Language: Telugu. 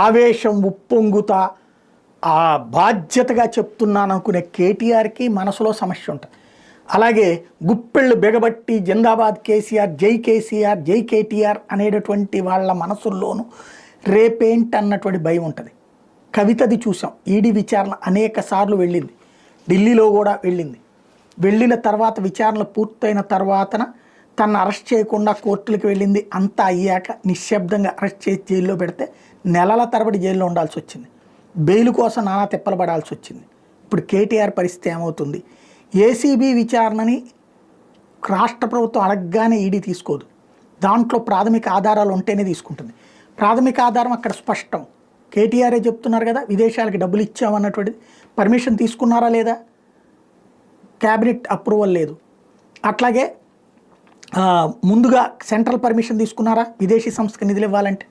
ఆవేశం ఉప్పొంగుతా ఆ బాధ్యతగా చెప్తున్నాను అనుకునే కేటీఆర్కి మనసులో సమస్య ఉంటుంది. అలాగే గుప్పెళ్ళు బెగబట్టి జిందాబాద్ కేసీఆర్, జై కేటీఆర్ అనేటటువంటి వాళ్ళ మనసుల్లోనూ రేపేంటన్నటువంటి భయం ఉంటుంది. కవితది చూసాం, ఈడీ విచారణ అనేక సార్లు వెళ్ళింది, ఢిల్లీలో కూడా వెళ్ళింది. వెళ్ళిన తర్వాత విచారణ పూర్తయిన తర్వాతన తను అరెస్ట్ చేయకుండా కోర్టులకు వెళ్ళింది. అంతా అయ్యాక నిశ్శబ్దంగా అరెస్ట్ చేసి జైల్లో పెడితే నెలల తరబడి జైల్లో ఉండాల్సి వచ్చింది. బెయిల్ కోసం నానా తిప్పలు పడాల్సి వచ్చింది. ఇప్పుడు కేటీఆర్ పరిస్థితి ఏమవుతుంది? ఏసీబీ విచారణని రాష్ట్ర ప్రభుత్వం అడగగానే ఈడీ తీసుకోదు. దాంట్లో ప్రాథమిక ఆధారాలు ఉంటేనే తీసుకుంటుంది. ప్రాథమిక ఆధారం అక్కడ స్పష్టం. కేటీఆరే చెప్తున్నారు కదా, విదేశాలకు డబ్బులు ఇచ్చామన్నటువంటిది. పర్మిషన్ తీసుకున్నారా లేదా? క్యాబినెట్ అప్రూవల్ లేదు. అట్లాగే ముందుగా సెంట్రల్ పర్మిషన్ తీసుకున్నారా విదేశీ సంస్థకి నిధులు ఇవ్వాలంటే?